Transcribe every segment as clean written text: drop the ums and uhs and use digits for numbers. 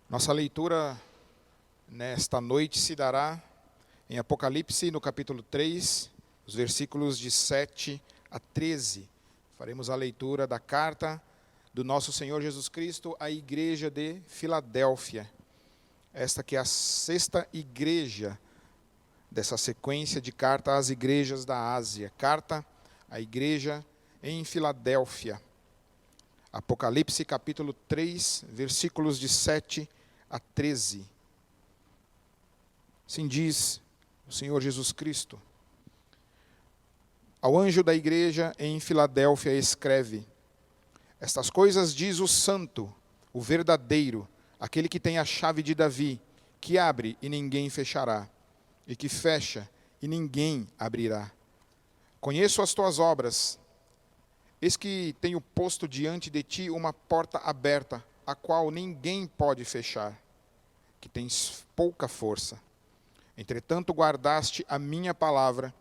Nossa leitura nesta noite se dará em Apocalipse, no capítulo 3, os versículos de 7 a 13. Faremos a leitura da carta do nosso Senhor Jesus Cristo à igreja de Filadélfia. Esta que é a sexta igreja dessa sequência de carta às igrejas da Ásia. Carta à igreja em Filadélfia. Apocalipse, capítulo 3, versículos de 7 a 13. Assim diz o Senhor Jesus Cristo. Ao anjo da igreja em Filadélfia escreve: Estas coisas diz o santo, o verdadeiro, aquele que tem a chave de Davi, que abre e ninguém fechará, e que fecha e ninguém abrirá. Conheço as tuas obras. Eis que tenho posto diante de ti uma porta aberta, a qual ninguém pode fechar, que tens pouca força. Entretanto, guardaste a minha palavra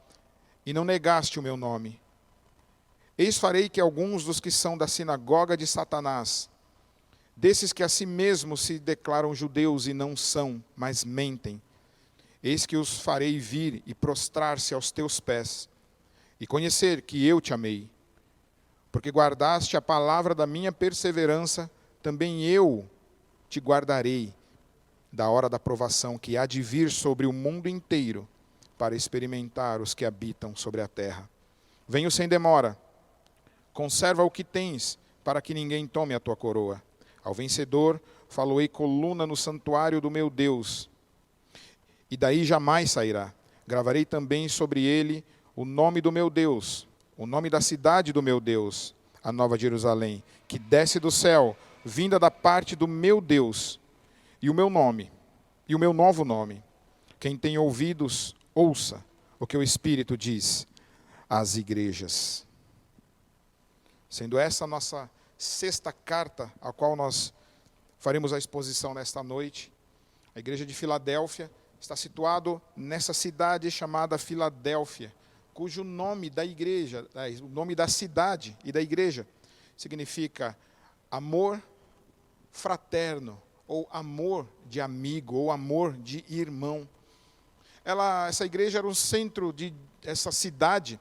e não negaste o meu nome. Eis farei que alguns dos que são da sinagoga de Satanás, desses que a si mesmos se declaram judeus e não são, mas mentem, eis que os farei vir e prostrar-se aos teus pés, e conhecer que eu te amei. Porque guardaste a palavra da minha perseverança, também eu te guardarei da hora da provação que há de vir sobre o mundo inteiro, para experimentar os que habitam sobre a terra. Venho sem demora. Conserva o que tens, para que ninguém tome a tua coroa. Ao vencedor, faloei coluna no santuário do meu Deus, e daí jamais sairá. Gravarei também sobre ele o nome do meu Deus, o nome da cidade do meu Deus, a Nova Jerusalém, que desce do céu, vinda da parte do meu Deus, e o meu nome, e o meu novo nome. Quem tem ouvidos, ouça o que o Espírito diz às igrejas. Sendo essa a nossa sexta carta, a qual nós faremos a exposição nesta noite, a igreja de Filadélfia está situado nessa cidade chamada Filadélfia, cujo nome da igreja, o nome da cidade e da igreja, significa amor fraterno, ou amor de amigo, ou amor de irmão. Essa igreja era um centro essa cidade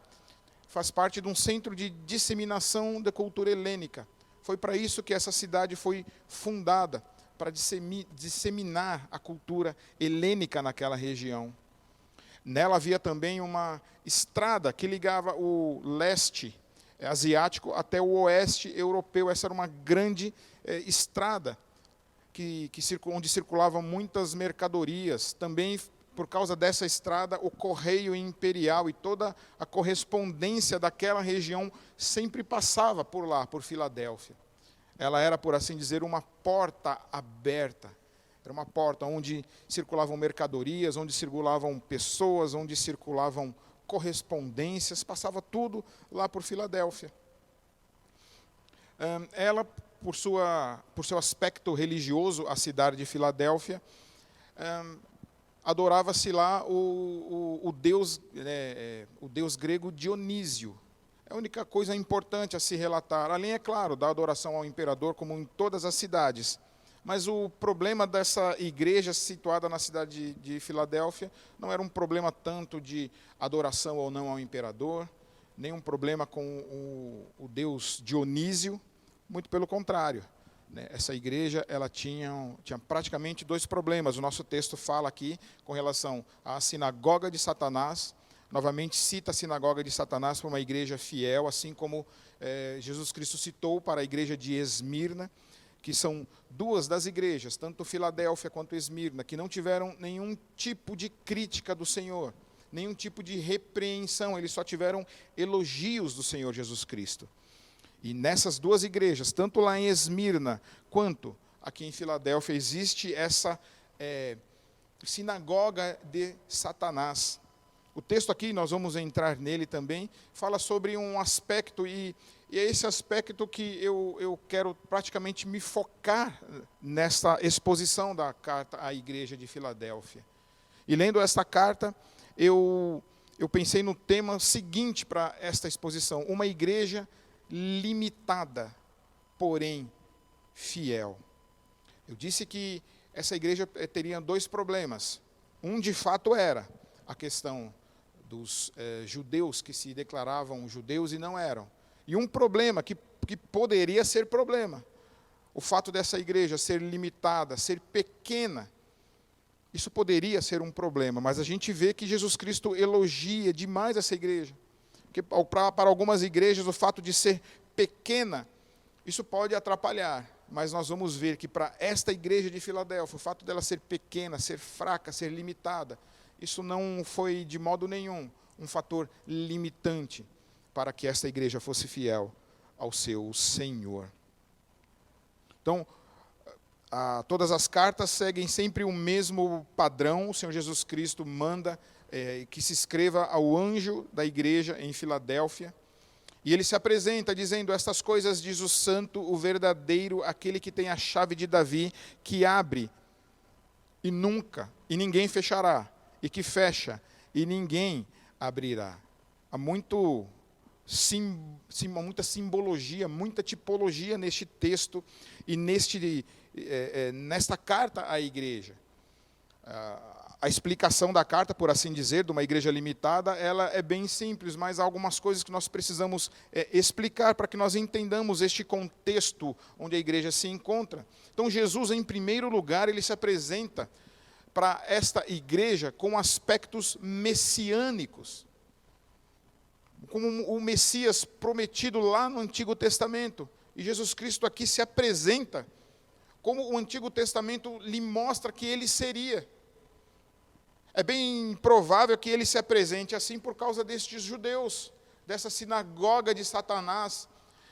faz parte de um centro de disseminação da cultura helênica. Foi para isso que essa cidade foi fundada, para disseminar a cultura helênica naquela região. Nela havia também uma estrada que ligava o leste asiático até o oeste europeu. Essa era uma grande estrada onde circulavam muitas mercadorias. Também, por causa dessa estrada, o correio imperial e toda a correspondência daquela região sempre passava por lá, por Filadélfia. Ela era, por assim dizer, uma porta aberta. Era uma porta onde circulavam mercadorias, onde circulavam pessoas, onde circulavam correspondências, passava tudo lá por Filadélfia. Ela, por seu aspecto religioso, a cidade de Filadélfia, adorava-se lá o deus grego Dionísio. É a única coisa importante a se relatar, além, é claro, da adoração ao imperador, como em todas as cidades. Mas o problema dessa igreja situada na cidade de Filadélfia não era um problema tanto de adoração ou não ao imperador, nem um problema com o deus Dionísio, muito pelo contrário. Essa igreja ela tinha praticamente dois problemas. O nosso texto fala aqui com relação à sinagoga de Satanás. Novamente cita a sinagoga de Satanás para uma igreja fiel, assim como Jesus Cristo citou para a igreja de Esmirna, que são duas das igrejas, tanto Filadélfia quanto Esmirna, que não tiveram nenhum tipo de crítica do Senhor, nenhum tipo de repreensão, eles só tiveram elogios do Senhor Jesus Cristo. E nessas duas igrejas, tanto lá em Esmirna quanto aqui em Filadélfia, existe essa sinagoga de Satanás. O texto aqui, nós vamos entrar nele também, fala sobre um aspecto, e é esse aspecto que eu quero praticamente me focar nesta exposição da carta à igreja de Filadélfia. E lendo esta carta, eu pensei no tema seguinte para esta exposição: uma igreja limitada, porém fiel. Eu disse que essa igreja teria dois problemas. Um, de fato, era a questão dos judeus que se declaravam judeus e não eram. E um problema que poderia ser problema, o fato dessa igreja ser limitada, ser pequena, isso poderia ser um problema, mas a gente vê que Jesus Cristo elogia demais essa igreja. Porque para algumas igrejas o fato de ser pequena, isso pode atrapalhar. Mas nós vamos ver que para esta igreja de Filadélfia, o fato dela ser pequena, ser fraca, ser limitada, isso não foi de modo nenhum um fator limitante para que esta igreja fosse fiel ao seu Senhor. Então, todas as cartas seguem sempre o mesmo padrão. O Senhor Jesus Cristo manda que se escreva ao anjo da igreja em Filadélfia. E ele se apresenta dizendo: estas coisas diz o santo, o verdadeiro, aquele que tem a chave de Davi, que abre e ninguém fechará, e que fecha e ninguém abrirá. Há muita simbologia, muita tipologia neste texto e nesta carta à igreja. A explicação da carta, por assim dizer, de uma igreja limitada, ela é bem simples, mas há algumas coisas que nós precisamos explicar para que nós entendamos este contexto onde a igreja se encontra. Então, Jesus, em primeiro lugar, ele se apresenta para esta igreja com aspectos messiânicos, como o Messias prometido lá no Antigo Testamento. E Jesus Cristo aqui se apresenta como o Antigo Testamento lhe mostra que ele seria. É bem provável que ele se apresente assim por causa destes judeus, dessa sinagoga de Satanás,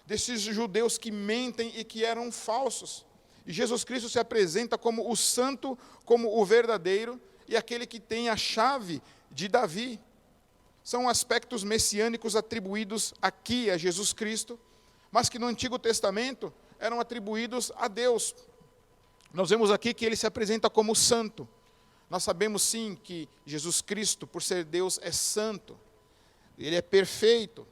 desses judeus que mentem e que eram falsos. E Jesus Cristo se apresenta como o santo, como o verdadeiro, e aquele que tem a chave de Davi. São aspectos messiânicos atribuídos aqui a Jesus Cristo, mas que no Antigo Testamento eram atribuídos a Deus. Nós vemos aqui que ele se apresenta como santo. Nós sabemos sim que Jesus Cristo, por ser Deus, é santo. Ele é perfeito.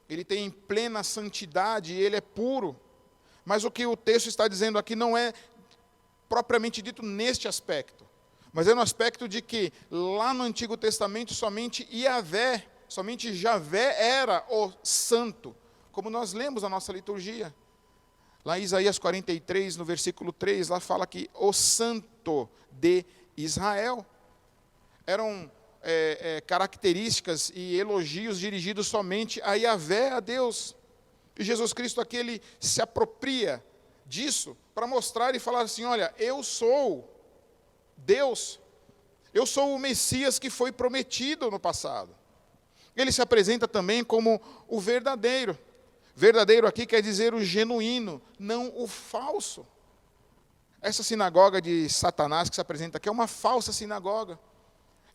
Ele tem plena santidade, ele é puro. Mas o que o texto está dizendo aqui não é propriamente dito neste aspecto, mas é no aspecto de que lá no Antigo Testamento somente Javé era o santo, como nós lemos na nossa liturgia. Lá em Isaías 43, no versículo 3, lá fala que o santo de Israel. Eram características e elogios dirigidos somente a Javé, a Deus. E Jesus Cristo aqui, ele se apropria disso para mostrar e falar assim: olha, eu sou Deus, eu sou o Messias que foi prometido no passado. Ele se apresenta também como o verdadeiro. Verdadeiro aqui quer dizer o genuíno, não o falso. Essa sinagoga de Satanás que se apresenta aqui é uma falsa sinagoga.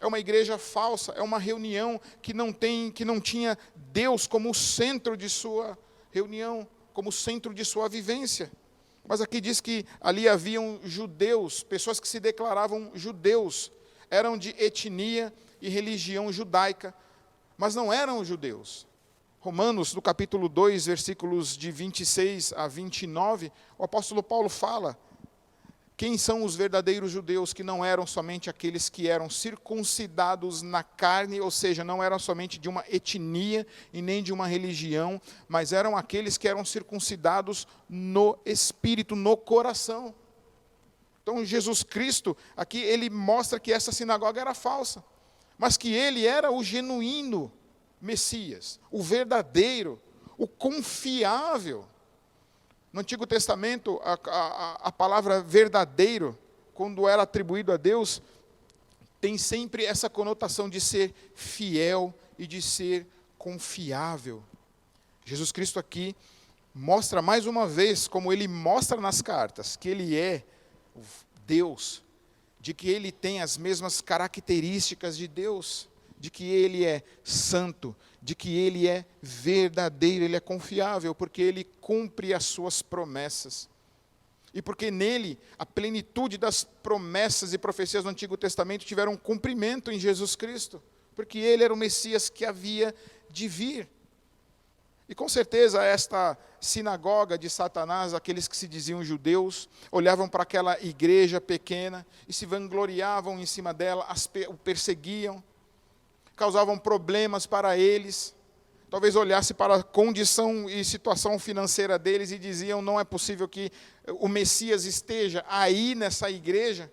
É uma igreja falsa, é uma reunião que não tinha Deus como centro de sua reunião, como centro de sua vivência. Mas aqui diz que ali haviam judeus, pessoas que se declaravam judeus, eram de etnia e religião judaica, mas não eram judeus. Romanos, no capítulo 2, versículos de 26 a 29, o apóstolo Paulo fala: quem são os verdadeiros judeus, que não eram somente aqueles que eram circuncidados na carne, ou seja, não eram somente de uma etnia e nem de uma religião, mas eram aqueles que eram circuncidados no espírito, no coração. Então Jesus Cristo, aqui ele mostra que essa sinagoga era falsa, mas que ele era o genuíno Messias, o verdadeiro, o confiável. No Antigo Testamento, a palavra verdadeiro, quando era atribuído a Deus, tem sempre essa conotação de ser fiel e de ser confiável. Jesus Cristo aqui mostra mais uma vez, como ele mostra nas cartas, que ele é Deus, de que ele tem as mesmas características de Deus, de que ele é santo, de que ele é verdadeiro, ele é confiável, porque ele cumpre as suas promessas. E porque nele, a plenitude das promessas e profecias do Antigo Testamento tiveram cumprimento em Jesus Cristo, porque ele era o Messias que havia de vir. E com certeza esta sinagoga de Satanás, aqueles que se diziam judeus, olhavam para aquela igreja pequena e se vangloriavam em cima dela, o perseguiam, causavam problemas para eles. Talvez olhasse para a condição e situação financeira deles e diziam, não é possível que o Messias esteja aí nessa igreja.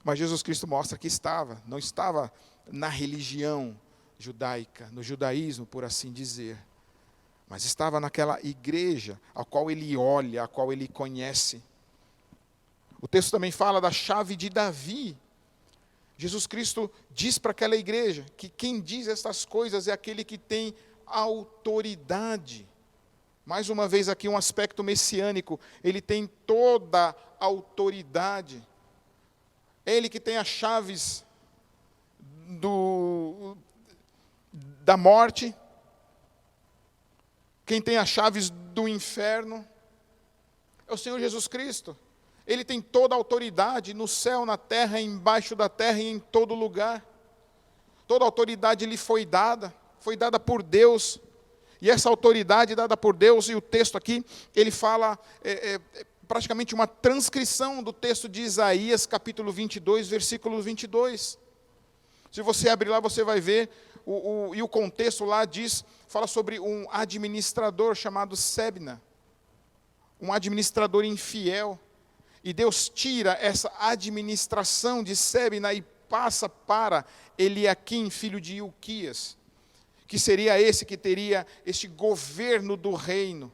Mas Jesus Cristo mostra que estava, não estava na religião judaica, no judaísmo, por assim dizer, mas estava naquela igreja a qual ele olha, a qual ele conhece. O texto também fala da chave de Davi. Jesus Cristo diz para aquela igreja que quem diz estas coisas é aquele que tem autoridade. Mais uma vez aqui um aspecto messiânico, ele tem toda a autoridade. É ele que tem as chaves da morte, quem tem as chaves do inferno é o Senhor Jesus Cristo. Ele tem toda a autoridade no céu, na terra, embaixo da terra e em todo lugar. Toda a autoridade lhe foi dada por Deus. E essa autoridade dada por Deus, e o texto aqui, ele fala praticamente uma transcrição do texto de Isaías, capítulo 22, versículo 22. Se você abrir lá, você vai ver, e o contexto lá fala sobre um administrador chamado Sebna, um administrador infiel. E Deus tira essa administração de Sebna e passa para Eliaquim, filho de Ilquias, que seria esse que teria este governo do reino,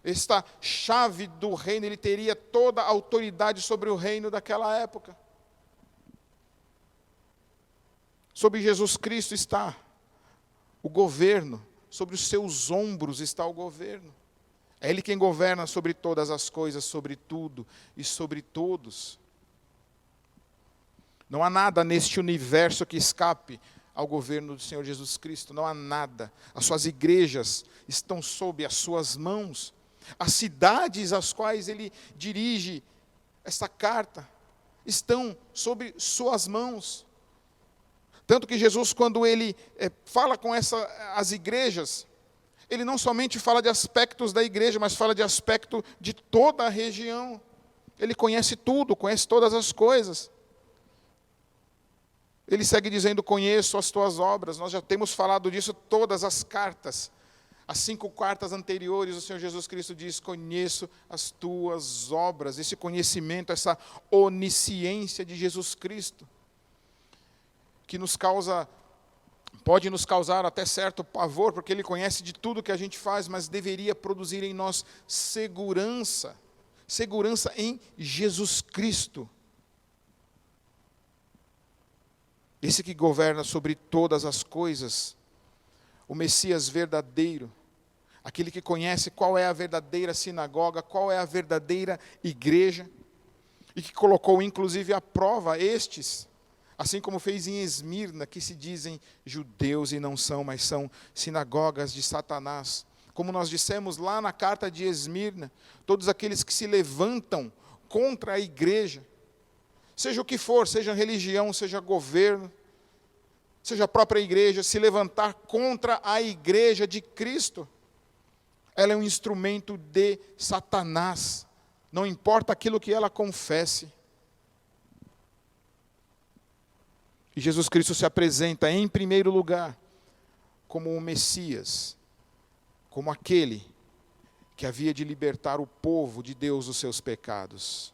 esta chave do reino, ele teria toda a autoridade sobre o reino daquela época. Sobre Jesus Cristo está o governo, sobre os seus ombros está o governo. É Ele quem governa sobre todas as coisas, sobre tudo e sobre todos. Não há nada neste universo que escape ao governo do Senhor Jesus Cristo. Não há nada. As suas igrejas estão sob as suas mãos. As cidades às quais Ele dirige esta carta estão sob suas mãos. Tanto que Jesus, quando Ele fala com as igrejas, Ele não somente fala de aspectos da igreja, mas fala de aspecto de toda a região. Ele conhece tudo, conhece todas as coisas. Ele segue dizendo, conheço as tuas obras. Nós já temos falado disso todas as cartas. As 5 cartas anteriores, o Senhor Jesus Cristo diz, conheço as tuas obras. Esse conhecimento, essa onisciência de Jesus Cristo, que pode nos causar até certo pavor, porque Ele conhece de tudo que a gente faz, mas deveria produzir em nós segurança em Jesus Cristo. Esse que governa sobre todas as coisas, o Messias verdadeiro, aquele que conhece qual é a verdadeira sinagoga, qual é a verdadeira igreja, e que colocou inclusive à prova estes, assim como fez em Esmirna, que se dizem judeus e não são, mas são sinagogas de Satanás. Como nós dissemos lá na carta de Esmirna, todos aqueles que se levantam contra a igreja, seja o que for, seja religião, seja governo, seja a própria igreja, se levantar contra a igreja de Cristo, ela é um instrumento de Satanás, não importa aquilo que ela confesse. E Jesus Cristo se apresenta em primeiro lugar como o Messias, como aquele que havia de libertar o povo de Deus dos seus pecados.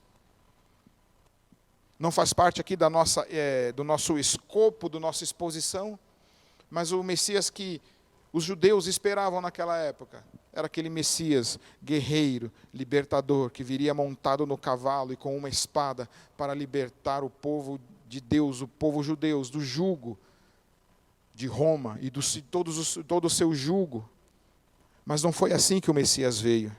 Não faz parte aqui do nosso escopo, da nossa exposição, mas o Messias que os judeus esperavam naquela época era aquele Messias guerreiro, libertador, que viria montado no cavalo e com uma espada para libertar o povo de Deus, o povo judeu, do jugo de Roma e todo o seu jugo. Mas não foi assim que o Messias veio.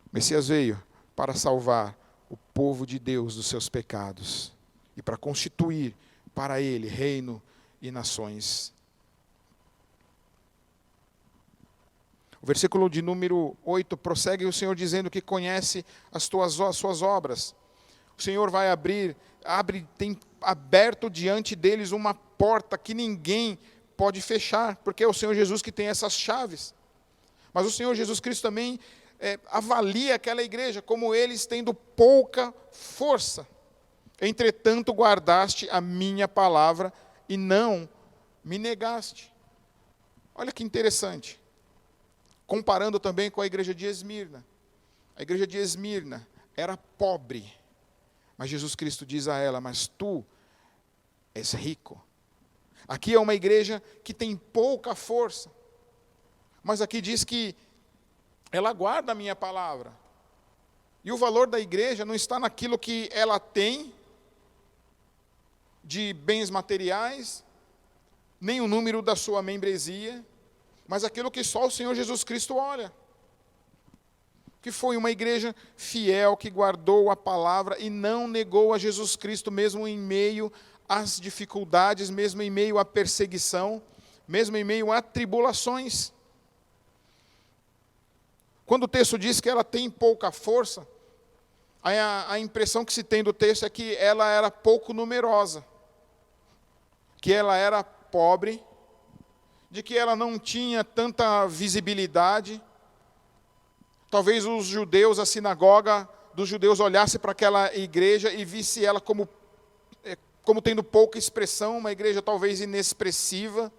O Messias veio para salvar o povo de Deus dos seus pecados e para constituir para Ele reino e nações. O versículo de número 8 prossegue o Senhor dizendo que conhece as suas obras. O Senhor vai tem aberto diante deles uma porta que ninguém pode fechar, porque é o Senhor Jesus que tem essas chaves. Mas o Senhor Jesus Cristo também avalia aquela igreja como eles tendo pouca força. Entretanto, guardaste a minha palavra e não me negaste. Olha que interessante. Comparando também com a igreja de Esmirna. A igreja de Esmirna era pobre. Mas Jesus Cristo diz a ela, mas tu és rico. Aqui é uma igreja que tem pouca força. Mas aqui diz que ela guarda a minha palavra. E o valor da igreja não está naquilo que ela tem de bens materiais, nem o número da sua membresia, mas aquilo que só o Senhor Jesus Cristo olha. Que foi uma igreja fiel, que guardou a palavra e não negou a Jesus Cristo, mesmo em meio às dificuldades, mesmo em meio à perseguição, mesmo em meio a tribulações. Quando o texto diz que ela tem pouca força, a impressão que se tem do texto é que ela era pouco numerosa, que ela era pobre, de que ela não tinha tanta visibilidade. Talvez os judeus, a sinagoga dos judeus olhasse para aquela igreja e visse ela como tendo pouca expressão, uma igreja talvez inexpressiva.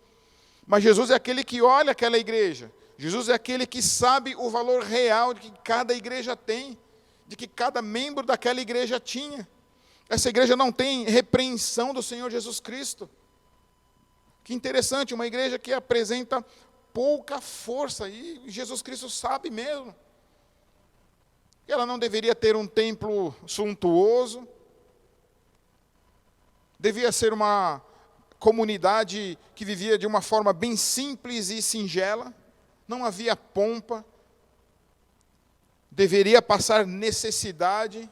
Mas Jesus é aquele que olha aquela igreja. Jesus é aquele que sabe o valor real de que cada igreja tem, de que cada membro daquela igreja tinha. Essa igreja não tem repreensão do Senhor Jesus Cristo. Que interessante, uma igreja que apresenta pouca força, e Jesus Cristo sabe mesmo. Ela não deveria ter um templo suntuoso, devia ser uma comunidade que vivia de uma forma bem simples e singela, não havia pompa, deveria passar necessidade,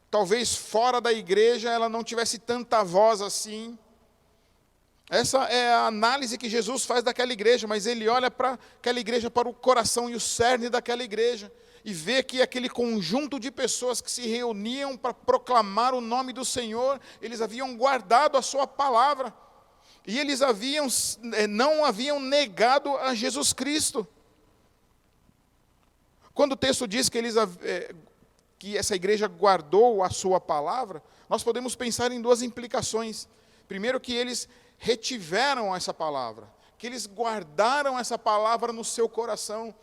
talvez fora da igreja ela não tivesse tanta voz assim. Essa é a análise que Jesus faz daquela igreja, mas ele olha para aquela igreja, para o coração e o cerne daquela igreja, e vê que aquele conjunto de pessoas que se reuniam para proclamar o nome do Senhor, eles haviam guardado a sua palavra, e eles não haviam negado a Jesus Cristo. Quando o texto diz que essa igreja guardou a sua palavra, nós podemos pensar em duas implicações. Primeiro, que eles retiveram essa palavra, que eles guardaram essa palavra no seu coração,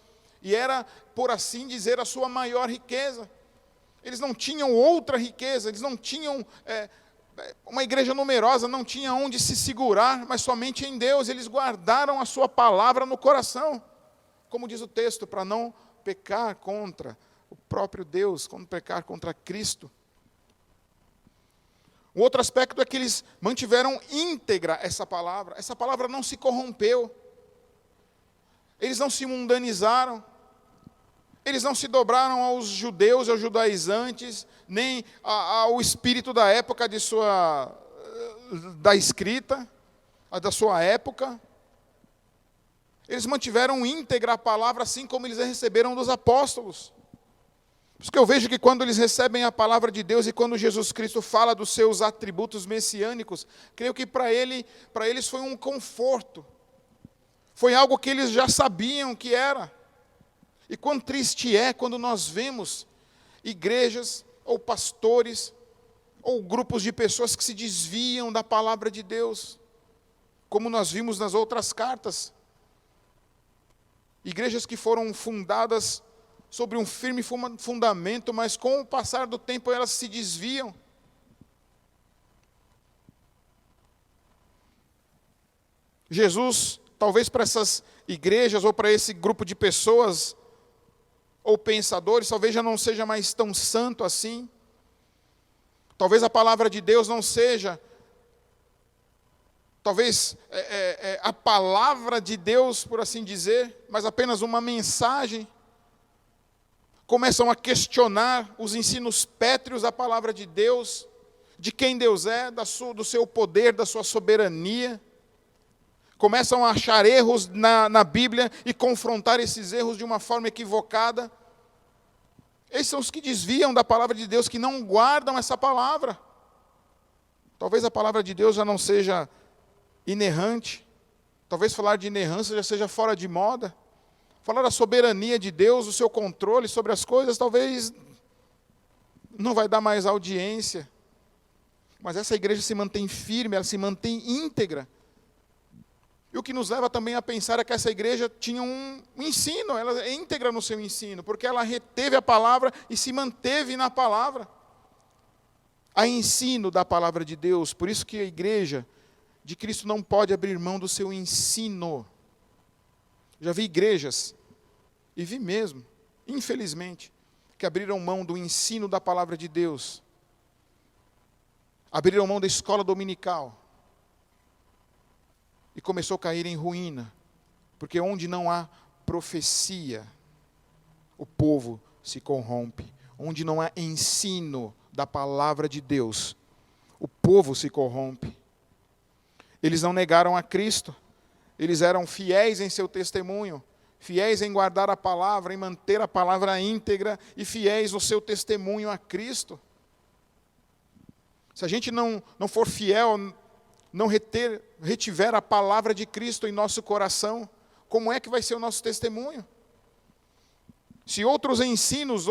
e era, por assim dizer, a sua maior riqueza. Eles não tinham outra riqueza, eles não tinham uma igreja numerosa, não tinha onde se segurar, mas somente em Deus. Eles guardaram a sua palavra no coração, como diz o texto, para não pecar contra o próprio Deus, como pecar contra Cristo. Um outro aspecto é que eles mantiveram íntegra essa palavra não se corrompeu, eles não se mundanizaram, eles não se dobraram aos judeus, aos judaizantes, nem ao espírito da época da escrita, da sua época. Eles mantiveram íntegra a palavra, assim como eles a receberam dos apóstolos. Por isso que eu vejo que quando eles recebem a palavra de Deus e quando Jesus Cristo fala dos seus atributos messiânicos, creio que para eles foi um conforto. Foi algo que eles já sabiam que era. E quão triste é quando nós vemos igrejas ou pastores ou grupos de pessoas que se desviam da palavra de Deus, como nós vimos nas outras cartas. Igrejas que foram fundadas sobre um firme fundamento, mas com o passar do tempo elas se desviam. Jesus, talvez para essas igrejas ou para esse grupo de pessoas ou pensadores, talvez já não seja mais tão santo assim. Talvez a palavra de Deus não seja, talvez a palavra de Deus, por assim dizer, mas apenas uma mensagem. Começam a questionar os ensinos pétreos da palavra de Deus, de quem Deus é, do seu poder, da sua soberania. Começam a achar erros na Bíblia e confrontar esses erros de uma forma equivocada. Esses são os que desviam da palavra de Deus, que não guardam essa palavra. Talvez a palavra de Deus já não seja inerrante, Talvez falar de inerrância já seja fora de moda. Falar da soberania de Deus, o seu controle sobre as coisas, talvez não vai dar mais audiência. Mas essa igreja se mantém firme, ela se mantém íntegra. E o que nos leva também a pensar é que essa igreja tinha um ensino, ela é íntegra no seu ensino, porque ela reteve a palavra e se manteve na palavra. Há ensino da palavra de Deus, por isso que a igreja de Cristo não pode abrir mão do seu ensino. Já vi igrejas, e vi mesmo, infelizmente, que abriram mão do ensino da palavra de Deus. Abriram mão da escola dominical. E começou a cair em ruína. Porque onde não há profecia, o povo se corrompe. Onde não há ensino da palavra de Deus, o povo se corrompe. Eles não negaram a Cristo. Eles eram fiéis em seu testemunho, fiéis em guardar a palavra, em manter a palavra íntegra e fiéis no seu testemunho a Cristo. Se a gente não for fiel, não retiver a palavra de Cristo em nosso coração, como é que vai ser o nosso testemunho? Se outros ensinos,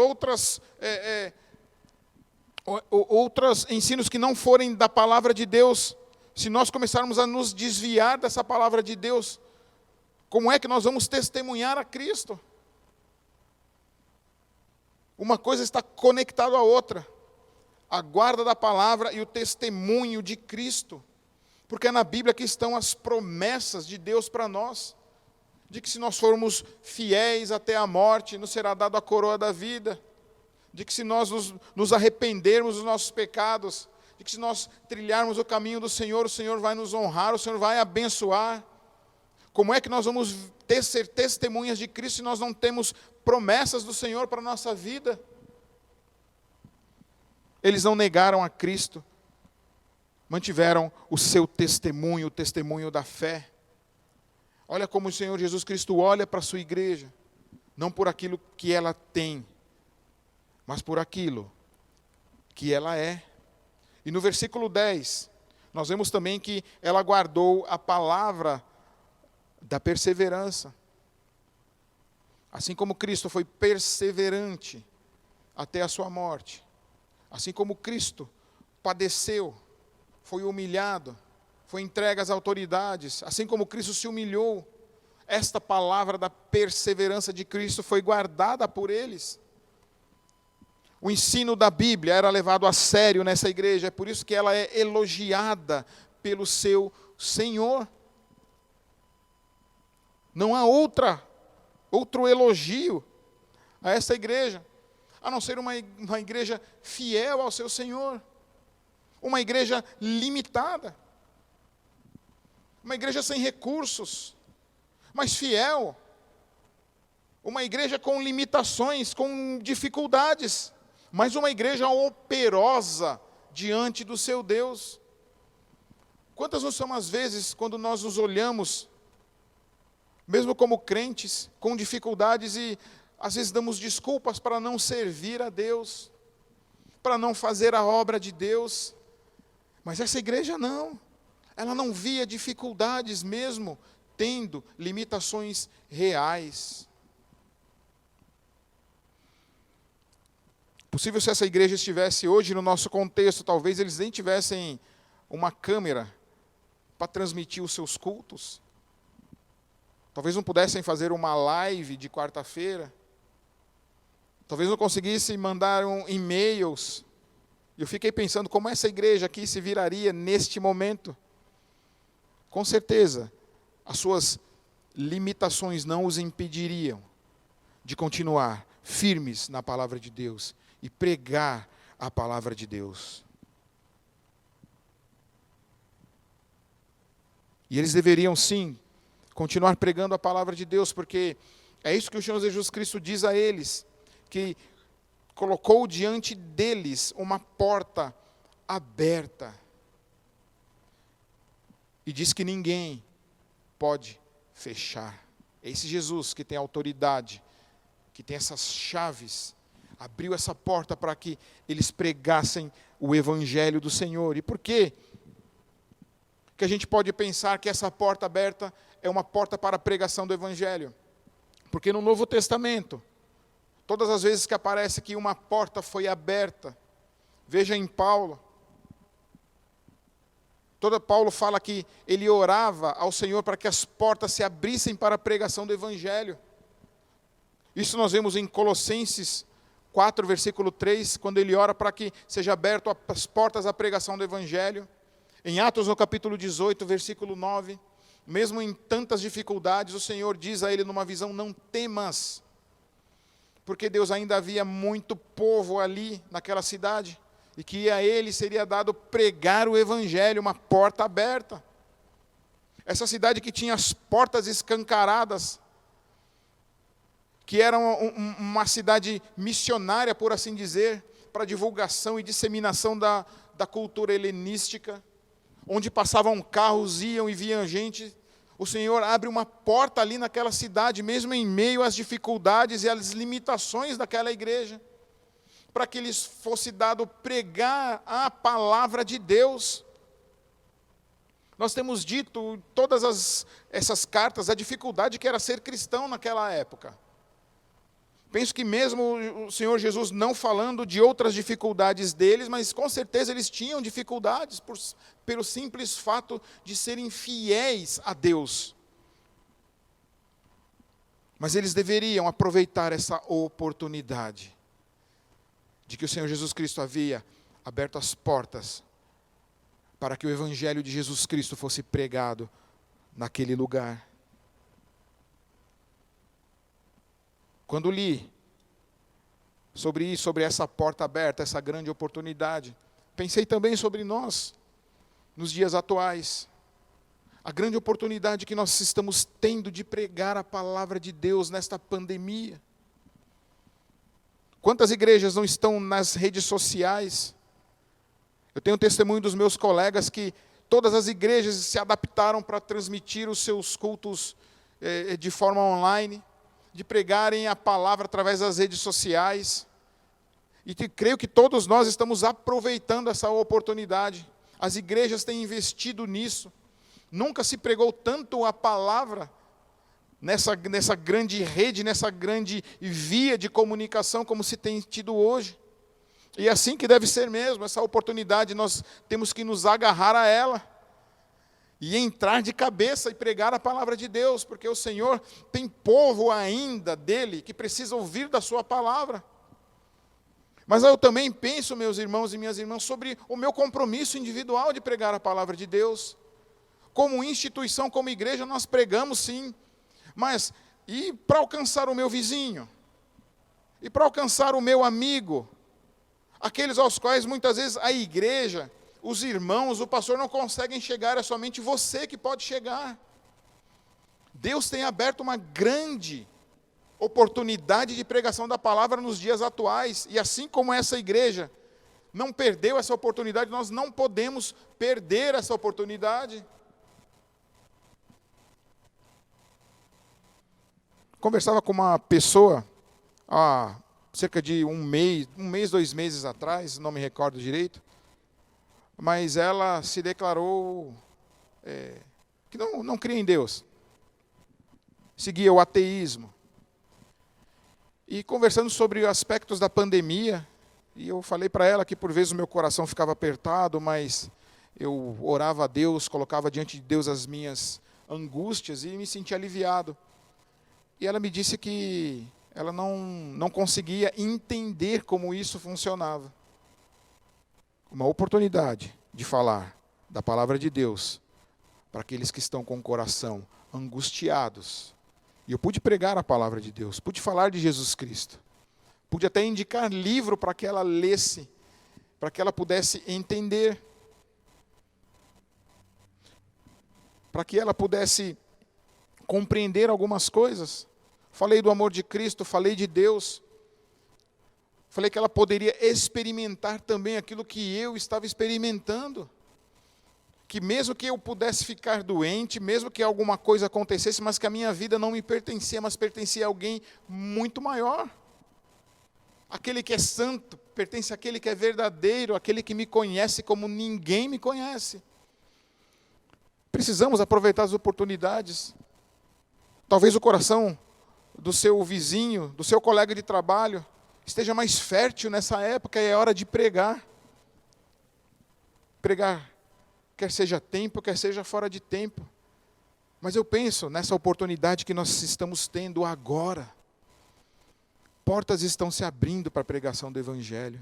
outros ensinos que não forem da palavra de Deus, se nós começarmos a nos desviar dessa palavra de Deus, como é que nós vamos testemunhar a Cristo? Uma coisa está conectada à outra. A guarda da palavra e o testemunho de Cristo. Porque é na Bíblia que estão as promessas de Deus para nós. De que se nós formos fiéis até a morte, nos será dado a coroa da vida. De que se nós nos arrependermos dos nossos pecados, de que se nós trilharmos o caminho do Senhor, o Senhor vai nos honrar, o Senhor vai abençoar. Como é que nós vamos ser testemunhas de Cristo se nós não temos promessas do Senhor para a nossa vida? Eles não negaram a Cristo, mantiveram o seu testemunho, o testemunho da fé. Olha como o Senhor Jesus Cristo olha para a sua igreja, não por aquilo que ela tem, mas por aquilo que ela é. E no versículo 10, nós vemos também que ela guardou a palavra da perseverança. Assim como Cristo foi perseverante até a sua morte, assim como Cristo padeceu, foi humilhado, foi entregue às autoridades, assim como Cristo se humilhou, esta palavra da perseverança de Cristo foi guardada por eles. O ensino da Bíblia era levado a sério nessa igreja, é por isso que ela é elogiada pelo seu Senhor. Não há outro elogio a essa igreja, a não ser uma igreja fiel ao seu Senhor, uma igreja limitada, uma igreja sem recursos, mas fiel, uma igreja com limitações, com dificuldades, mas uma igreja operosa diante do seu Deus. Quantas não são as vezes, quando nós nos olhamos, mesmo como crentes, com dificuldades e às vezes damos desculpas para não servir a Deus, para não fazer a obra de Deus. Mas essa igreja não, ela não via dificuldades mesmo, tendo limitações reais. Possível se essa igreja estivesse hoje no nosso contexto, talvez eles nem tivessem uma câmera para transmitir os seus cultos. Talvez não pudessem fazer uma live de quarta-feira. Talvez não conseguissem mandar e-mails. Eu fiquei pensando como essa igreja aqui se viraria neste momento. Com certeza, as suas limitações não os impediriam de continuar firmes na palavra de Deus e pregar a palavra de Deus. E eles deveriam sim continuar pregando a palavra de Deus, porque é isso que o Senhor Jesus Cristo diz a eles, que colocou diante deles uma porta aberta. E diz que ninguém pode fechar. É esse Jesus que tem autoridade, que tem essas chaves, abriu essa porta para que eles pregassem o Evangelho do Senhor. E por quê que a gente pode pensar que essa porta aberta é uma porta para a pregação do Evangelho. Porque no Novo Testamento, todas as vezes que aparece que uma porta foi aberta, veja em Paulo, Paulo fala que ele orava ao Senhor para que as portas se abrissem para a pregação do Evangelho. Isso nós vemos em Colossenses 4, versículo 3, quando ele ora para que seja aberto as portas à pregação do Evangelho. Em Atos, no capítulo 18, versículo 9, mesmo em tantas dificuldades, o Senhor diz a ele numa visão: não temas, porque Deus ainda havia muito povo ali naquela cidade, e que a ele seria dado pregar o Evangelho, uma porta aberta. Essa cidade que tinha as portas escancaradas, que era uma cidade missionária, por assim dizer, para divulgação e disseminação da cultura helenística, onde passavam carros, iam e vinham gente. O Senhor abre uma porta ali naquela cidade, mesmo em meio às dificuldades e às limitações daquela igreja, para que lhes fosse dado pregar a palavra de Deus. Nós temos dito, todas essas cartas, a dificuldade que era ser cristão naquela época. Penso que mesmo o Senhor Jesus não falando de outras dificuldades deles, mas com certeza eles tinham dificuldades pelo simples fato de serem fiéis a Deus. Mas eles deveriam aproveitar essa oportunidade de que o Senhor Jesus Cristo havia aberto as portas para que o Evangelho de Jesus Cristo fosse pregado naquele lugar. Quando li sobre essa porta aberta, essa grande oportunidade, pensei também sobre nós, nos dias atuais. A grande oportunidade que nós estamos tendo de pregar a palavra de Deus nesta pandemia. Quantas igrejas não estão nas redes sociais? Eu tenho testemunho dos meus colegas que todas as igrejas se adaptaram para transmitir os seus cultos de forma online, de pregarem a palavra através das redes sociais. E creio que todos nós estamos aproveitando essa oportunidade. As igrejas têm investido nisso. Nunca se pregou tanto a palavra nessa grande rede, nessa grande via de comunicação como se tem tido hoje. E é assim que deve ser mesmo, essa oportunidade nós temos que nos agarrar a ela e entrar de cabeça e pregar a palavra de Deus, porque o Senhor tem povo ainda dele que precisa ouvir da sua palavra. Mas eu também penso, meus irmãos e minhas irmãs, sobre o meu compromisso individual de pregar a palavra de Deus. Como instituição, como igreja, nós pregamos sim, mas e para alcançar o meu vizinho? E para alcançar o meu amigo? Aqueles aos quais muitas vezes a igreja, os irmãos, o pastor não conseguem chegar, é somente você que pode chegar. Deus tem aberto uma grande oportunidade de pregação da palavra nos dias atuais, e assim como essa igreja não perdeu essa oportunidade, nós não podemos perder essa oportunidade. Conversava com uma pessoa há cerca de um mês, 2 meses atrás, não me recordo direito, mas ela se declarou que não cria em Deus, seguia o ateísmo. E conversando sobre aspectos da pandemia, e eu falei para ela que por vezes o meu coração ficava apertado, mas eu orava a Deus, colocava diante de Deus as minhas angústias e me sentia aliviado. E ela me disse que ela não conseguia entender como isso funcionava. Uma oportunidade de falar da palavra de Deus para aqueles que estão com o coração angustiados. E eu pude pregar a palavra de Deus, pude falar de Jesus Cristo. Pude até indicar livro para que ela lesse, para que ela pudesse entender. Para que ela pudesse compreender algumas coisas. Falei do amor de Cristo, falei de Deus. Falei que ela poderia experimentar também aquilo que eu estava experimentando. Que mesmo que eu pudesse ficar doente, mesmo que alguma coisa acontecesse, mas que a minha vida não me pertencia, mas pertencia a alguém muito maior. Aquele que é santo, pertence àquele que é verdadeiro, aquele que me conhece como ninguém me conhece. Precisamos aproveitar as oportunidades. Talvez o coração do seu vizinho, do seu colega de trabalho, esteja mais fértil nessa época e é hora de pregar. Pregar, quer seja tempo, quer seja fora de tempo. Mas eu penso nessa oportunidade que nós estamos tendo agora. Portas estão se abrindo para a pregação do Evangelho.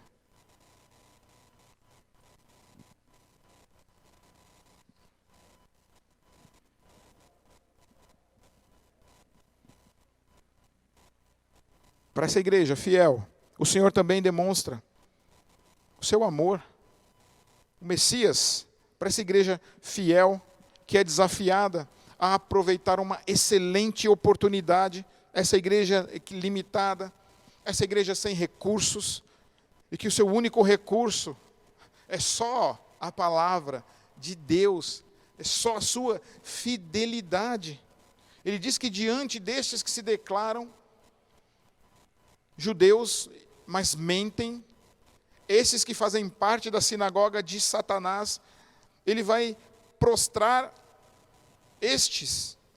Para essa igreja fiel, o Senhor também demonstra o seu amor. O Messias, para essa igreja fiel, que é desafiada a aproveitar uma excelente oportunidade, essa igreja limitada, essa igreja sem recursos, e que o seu único recurso é só a palavra de Deus, é só a sua fidelidade. Ele diz que diante destes que se declaram judeus, mas mentem, esses que fazem parte da sinagoga de Satanás, ele vai prostrar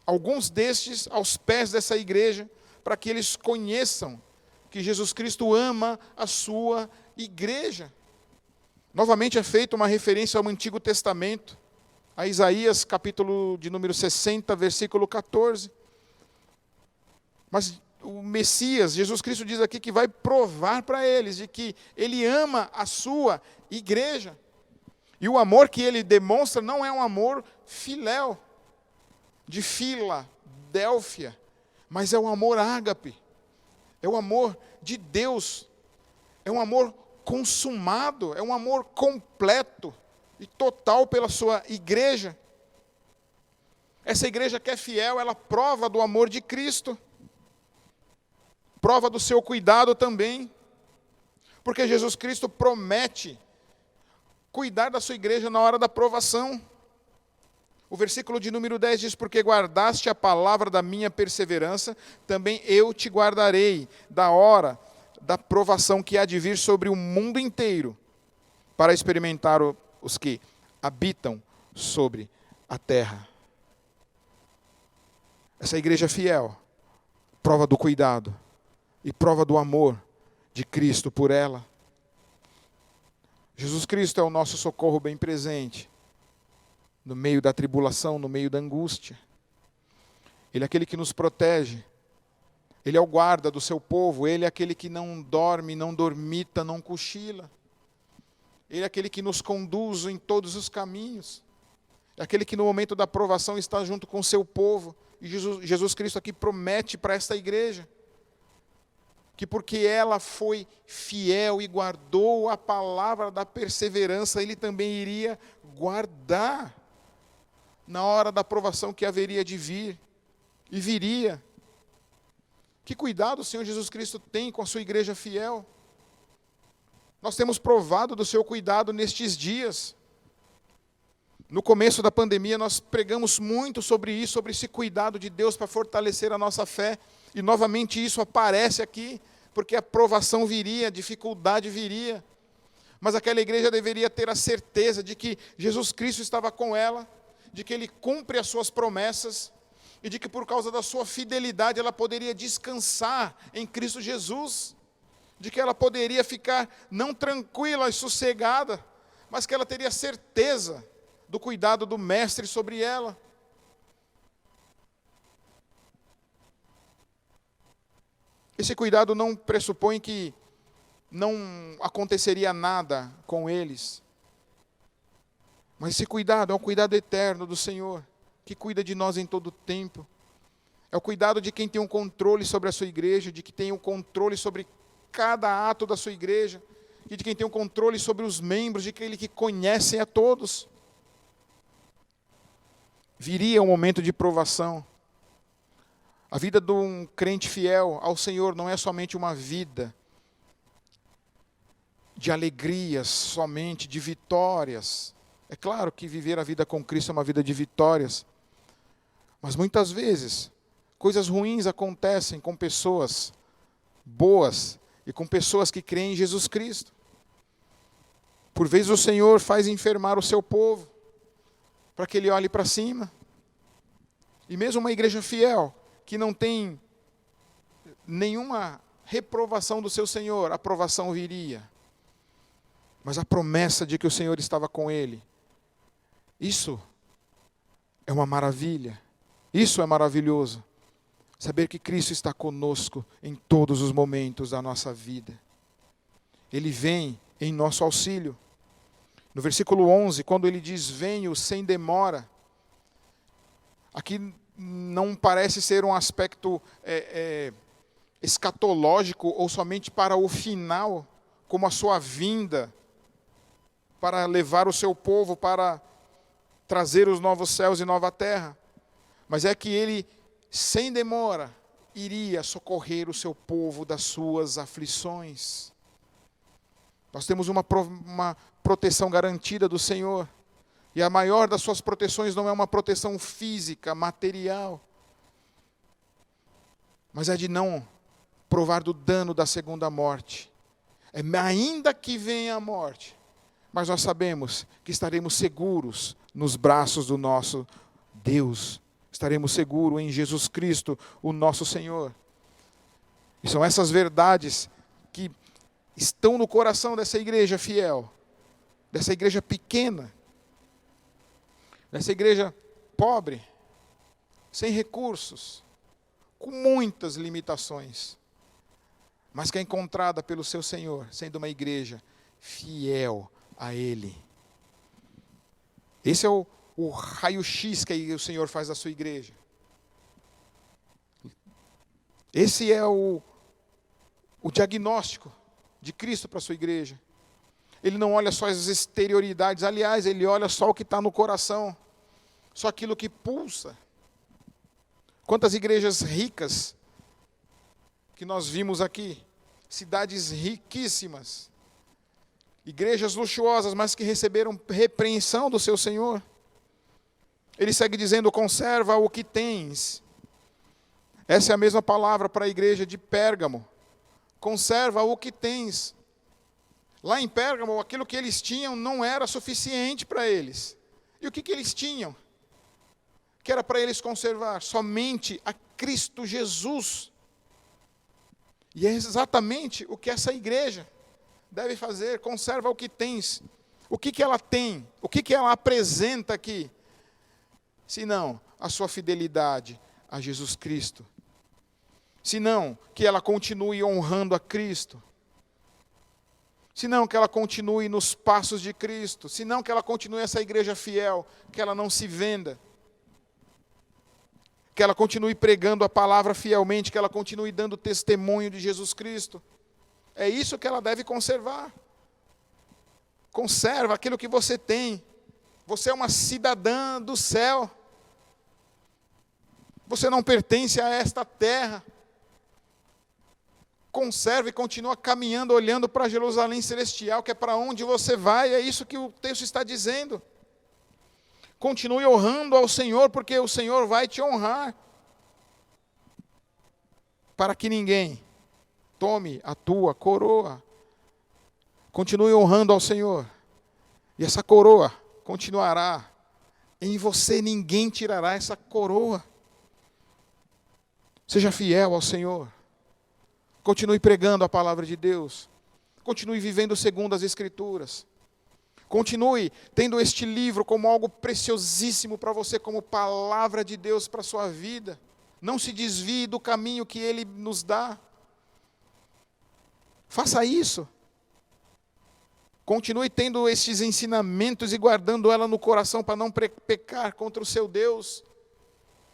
alguns destes, aos pés dessa igreja, para que eles conheçam que Jesus Cristo ama a sua igreja. Novamente é feita uma referência ao Antigo Testamento, a Isaías, capítulo de número 60, versículo 14. Mas o Messias, Jesus Cristo diz aqui que vai provar para eles de que ele ama a sua igreja. E o amor que ele demonstra não é um amor filéu, de Filadélfia, mas é um amor ágape, é o amor de Deus, é um amor consumado, é um amor completo e total pela sua igreja. Essa igreja que é fiel, ela prova do amor de Cristo, prova do seu cuidado também, porque Jesus Cristo promete cuidar da sua igreja na hora da provação. O versículo de número 10 diz: porque guardaste a palavra da minha perseverança, também eu te guardarei da hora da provação que há de vir sobre o mundo inteiro, para experimentar os que habitam sobre a terra. Essa igreja fiel, prova do cuidado e prova do amor de Cristo por ela. Jesus Cristo é o nosso socorro bem presente, no meio da tribulação, no meio da angústia. Ele é aquele que nos protege. Ele é o guarda do seu povo. Ele é aquele que não dorme, não dormita, não cochila. Ele é aquele que nos conduz em todos os caminhos. É aquele que no momento da provação está junto com o seu povo. E Jesus Cristo aqui promete para esta igreja que porque ela foi fiel e guardou a palavra da perseverança, ele também iria guardar na hora da provação que haveria de vir, e viria. Que cuidado o Senhor Jesus Cristo tem com a sua igreja fiel. Nós temos provado do seu cuidado nestes dias. No começo da pandemia nós pregamos muito sobre isso, sobre esse cuidado de Deus para fortalecer a nossa fé, e novamente isso aparece aqui, porque a provação viria, a dificuldade viria, mas aquela igreja deveria ter a certeza de que Jesus Cristo estava com ela, de que Ele cumpre as suas promessas, e de que por causa da sua fidelidade ela poderia descansar em Cristo Jesus, de que ela poderia ficar não tranquila e sossegada, mas que ela teria certeza do cuidado do Mestre sobre ela. Esse cuidado não pressupõe que não aconteceria nada com eles, mas esse cuidado é um cuidado eterno do Senhor, que cuida de nós em todo o tempo. É o cuidado de quem tem um controle sobre a sua igreja, de quem tem um controle sobre cada ato da sua igreja, e de quem tem um controle sobre os membros, de aquele que conhecem a todos. Viria um momento de provação. A vida de um crente fiel ao Senhor não é somente uma vida de alegrias, somente de vitórias. É claro que viver a vida com Cristo é uma vida de vitórias, mas muitas vezes coisas ruins acontecem com pessoas boas e com pessoas que creem em Jesus Cristo. Por vezes o Senhor faz enfermar o seu povo, para que ele olhe para cima. E mesmo uma igreja fiel, que não tem nenhuma reprovação do seu Senhor, a aprovação viria. Mas a promessa de que o Senhor estava com ele, isso é uma maravilha. Isso é maravilhoso. Saber que Cristo está conosco em todos os momentos da nossa vida. Ele vem em nosso auxílio. No versículo 11, quando ele diz, venho sem demora, aqui não parece ser um aspecto escatológico ou somente para o final, como a sua vinda, para levar o seu povo, para trazer os novos céus e nova terra. Mas é que ele, sem demora, iria socorrer o seu povo das suas aflições. Nós temos uma proteção garantida do Senhor. E a maior das suas proteções não é uma proteção física, material, mas é de não provar do dano da segunda morte. Ainda que venha a morte, mas nós sabemos que estaremos seguros nos braços do nosso Deus. Estaremos seguros em Jesus Cristo, o nosso Senhor. E são essas verdades que estão no coração dessa igreja fiel, dessa igreja pequena, dessa igreja pobre, sem recursos, com muitas limitações, mas que é encontrada pelo seu Senhor, sendo uma igreja fiel a Ele. Esse é o raio-x que o Senhor faz da sua igreja. Esse é o diagnóstico de Cristo para a sua igreja. Ele não olha só as exterioridades, aliás, ele olha só o que está no coração, só aquilo que pulsa. Quantas igrejas ricas que nós vimos aqui, cidades riquíssimas, igrejas luxuosas, mas que receberam repreensão do seu Senhor. Ele segue dizendo, conserva o que tens. Essa é a mesma palavra para a igreja de Pérgamo. Conserva o que tens. Lá em Pérgamo, aquilo que eles tinham não era suficiente para eles. E o que eles tinham? Que era para eles conservar? Somente a Cristo Jesus. E é exatamente o que essa igreja deve fazer. Conserva o que tens. O que ela tem? O que ela apresenta aqui? Senão a sua fidelidade a Jesus Cristo. Senão que ela continue honrando a Cristo. Senão que ela continue nos passos de Cristo. Senão que ela continue essa igreja fiel. Que ela não se venda. Que ela continue pregando a palavra fielmente. Que ela continue dando testemunho de Jesus Cristo. É isso que ela deve conservar. Conserva aquilo que você tem. Você é uma cidadã do céu. Você não pertence a esta terra. Conserva e continua caminhando, olhando para Jerusalém celestial, que é para onde você vai. É isso que o texto está dizendo. Continue honrando ao Senhor, porque o Senhor vai te honrar. Para que ninguém tome a tua coroa. Continue honrando ao Senhor. E essa coroa continuará em você. Ninguém tirará essa coroa. Seja fiel ao Senhor. Continue pregando a palavra de Deus. Continue vivendo segundo as Escrituras. Continue tendo este livro como algo preciosíssimo para você, como palavra de Deus para a sua vida. Não se desvie do caminho que Ele nos dá. Faça isso. Continue tendo estes ensinamentos e guardando ela no coração para não pecar contra o seu Deus.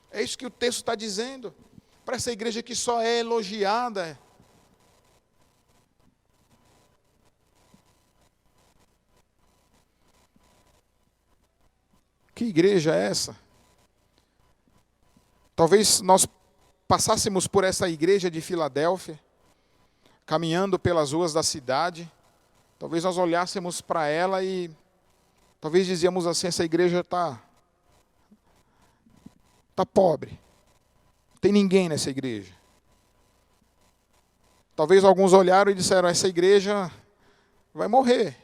É isso que o texto está dizendo. Para essa igreja que só é elogiada. Que igreja é essa? Talvez nós passássemos por essa igreja de Filadélfia, caminhando pelas ruas da cidade, talvez nós olhássemos para ela e talvez dizíamos assim, essa igreja está pobre, não tem ninguém nessa igreja. Talvez alguns olharam e disseram, essa igreja vai morrer,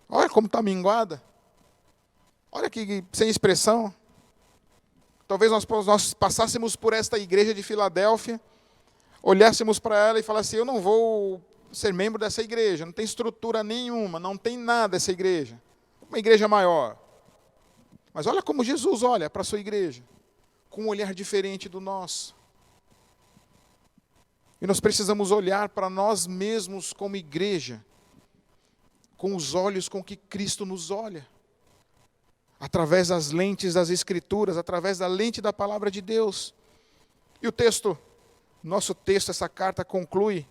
olha como está minguada. Olha que sem expressão. Talvez nós passássemos por esta igreja de Filadélfia, olhássemos para ela e falassem, eu não vou ser membro dessa igreja, não tem estrutura nenhuma, não tem nada essa igreja. Uma igreja maior. Mas olha como Jesus olha para a sua igreja, com um olhar diferente do nosso. E nós precisamos olhar para nós mesmos como igreja, com os olhos com que Cristo nos olha. Através das lentes das Escrituras, através da lente da Palavra de Deus. E o texto, nosso texto, essa carta conclui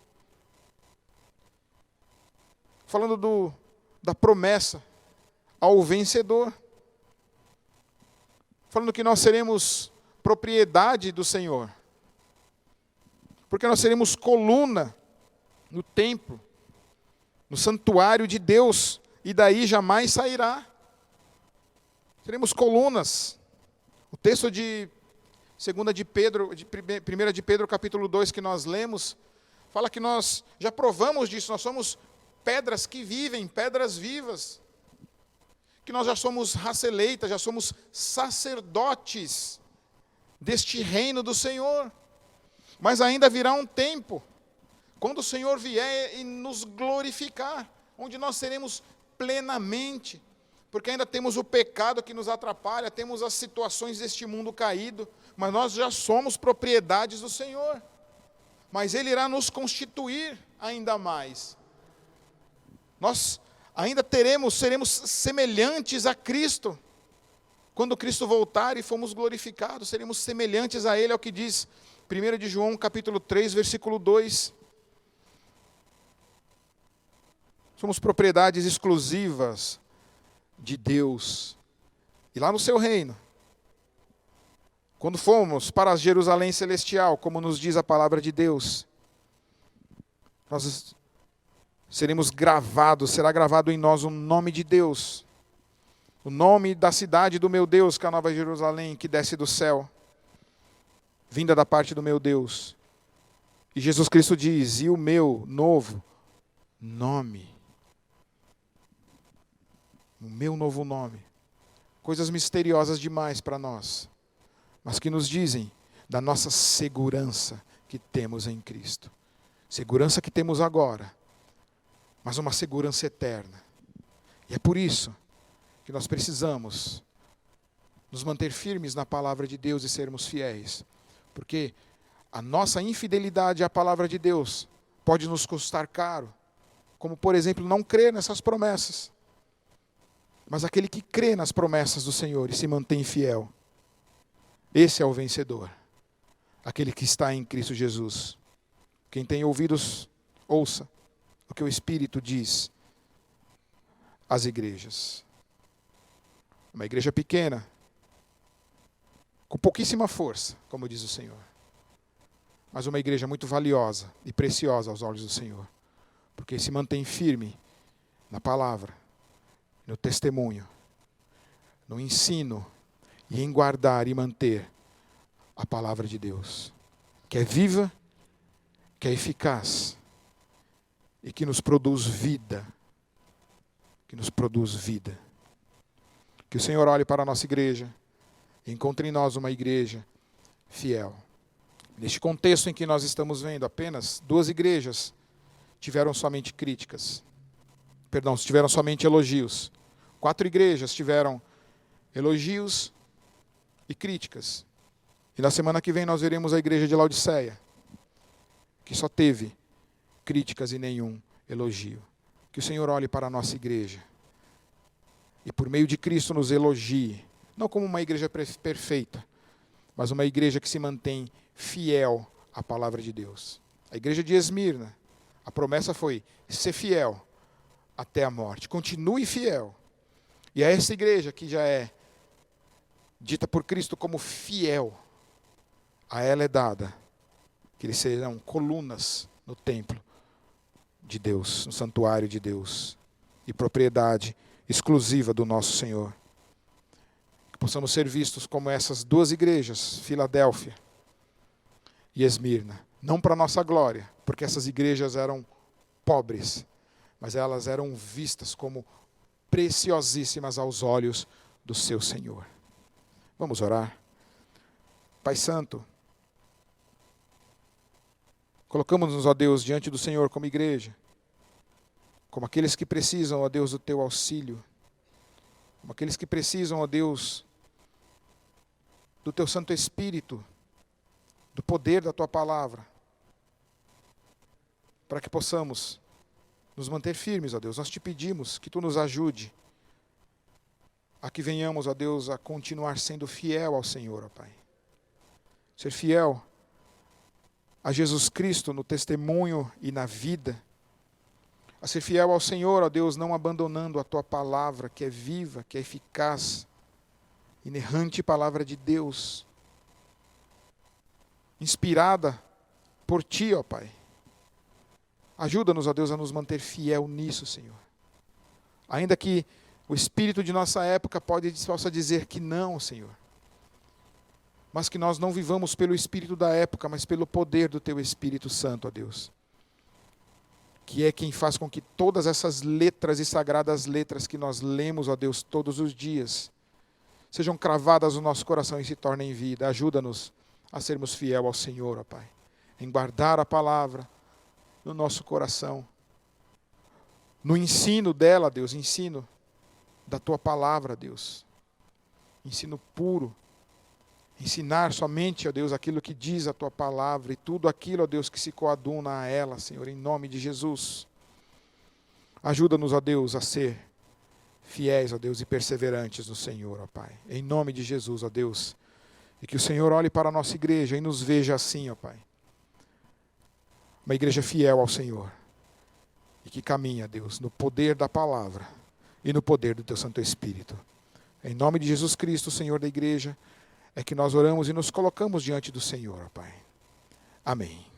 falando da promessa ao vencedor. Falando que nós seremos propriedade do Senhor. Porque nós seremos coluna no templo, no santuário de Deus, e daí jamais sairá. Seremos colunas. O texto de 1 de Pedro capítulo 2 que nós lemos, fala que nós já provamos disso, nós somos pedras que vivem, pedras vivas. Que nós já somos raça eleita, já somos sacerdotes deste reino do Senhor. Mas ainda virá um tempo, quando o Senhor vier e nos glorificar, onde nós seremos plenamente, porque ainda temos o pecado que nos atrapalha, temos as situações deste mundo caído, mas nós já somos propriedades do Senhor. Mas Ele irá nos constituir ainda mais. Nós ainda seremos semelhantes a Cristo. Quando Cristo voltar e fomos glorificados, seremos semelhantes a Ele, é o que diz 1 de João, capítulo 3, versículo 2. Somos propriedades exclusivas de Deus. E lá no seu reino, quando fomos para a Jerusalém celestial, como nos diz a palavra de Deus, nós seremos gravados, será gravado em nós o nome de Deus, o nome da cidade do meu Deus, que é a Nova Jerusalém, que desce do céu, vinda da parte do meu Deus. E Jesus Cristo diz, e o meu novo nome. O meu novo nome. Coisas misteriosas demais para nós, mas que nos dizem da nossa segurança que temos em Cristo. Segurança que temos agora, mas uma segurança eterna. E é por isso que nós precisamos nos manter firmes na palavra de Deus e sermos fiéis. Porque a nossa infidelidade à palavra de Deus pode nos custar caro. Como, por exemplo, não crer nessas promessas. Mas aquele que crê nas promessas do Senhor e se mantém fiel, esse é o vencedor. Aquele que está em Cristo Jesus. Quem tem ouvidos, ouça o que o Espírito diz às igrejas. Uma igreja pequena, com pouquíssima força, como diz o Senhor. Mas uma igreja muito valiosa e preciosa aos olhos do Senhor. Porque se mantém firme na palavra, no testemunho, no ensino e em guardar e manter a palavra de Deus. Que é viva, que é eficaz e que nos produz vida. Que nos produz vida. Que o Senhor olhe para a nossa igreja e encontre em nós uma igreja fiel. Neste contexto em que nós estamos vendo, apenas 2 igrejas tiveram somente críticas. Tiveram somente elogios. 4 igrejas tiveram elogios e críticas. E na semana que vem nós veremos a igreja de Laodiceia, que só teve críticas e nenhum elogio. Que o Senhor olhe para a nossa igreja e por meio de Cristo nos elogie, não como uma igreja perfeita, mas uma igreja que se mantém fiel à palavra de Deus. A igreja de Esmirna, a promessa foi ser fiel até a morte. Continue fiel. E a essa igreja que já é dita por Cristo como fiel, a ela é dada que eles serão colunas no templo de Deus, no santuário de Deus, e propriedade exclusiva do nosso Senhor. Que possamos ser vistos como essas 2 igrejas, Filadélfia e Esmirna, não para nossa glória, porque essas igrejas eram pobres, mas elas eram vistas como preciosíssimas aos olhos do seu Senhor. Vamos orar. Pai Santo, colocamos-nos, ó Deus, diante do Senhor como igreja, como aqueles que precisam, ó Deus, do Teu auxílio, como aqueles que precisam, ó Deus, do Teu Santo Espírito, do poder da Tua Palavra, para que possamos nos manter firmes, ó Deus. Nós te pedimos que Tu nos ajude a que venhamos, ó Deus, a continuar sendo fiel ao Senhor, ó Pai. Ser fiel a Jesus Cristo no testemunho e na vida. A ser fiel ao Senhor, ó Deus, não abandonando a Tua palavra, que é viva, que é eficaz, inerrante palavra de Deus, inspirada por Ti, ó Pai. Ajuda-nos, ó Deus, a nos manter fiel nisso, Senhor. Ainda que o espírito de nossa época possa dizer que não, Senhor. Mas que nós não vivamos pelo espírito da época, mas pelo poder do Teu Espírito Santo, ó Deus. Que é quem faz com que todas essas letras e sagradas letras que nós lemos, ó Deus, todos os dias, sejam cravadas no nosso coração e se tornem vida. Ajuda-nos a sermos fiel ao Senhor, ó Pai. Em guardar a palavra no nosso coração. No ensino dela, Deus, ensino da Tua palavra, Deus. Ensino puro. Ensinar somente, ó Deus, aquilo que diz a Tua palavra e tudo aquilo, ó Deus, que se coaduna a ela, Senhor, em nome de Jesus. Ajuda-nos, ó Deus, a ser fiéis, ó Deus, e perseverantes no Senhor, ó Pai. Em nome de Jesus, ó Deus. E que o Senhor olhe para a nossa igreja e nos veja assim, ó Pai. Uma igreja fiel ao Senhor. E que caminha, Deus, no poder da palavra e no poder do Teu Santo Espírito. Em nome de Jesus Cristo, Senhor da igreja, é que nós oramos e nos colocamos diante do Senhor, ó Pai. Amém.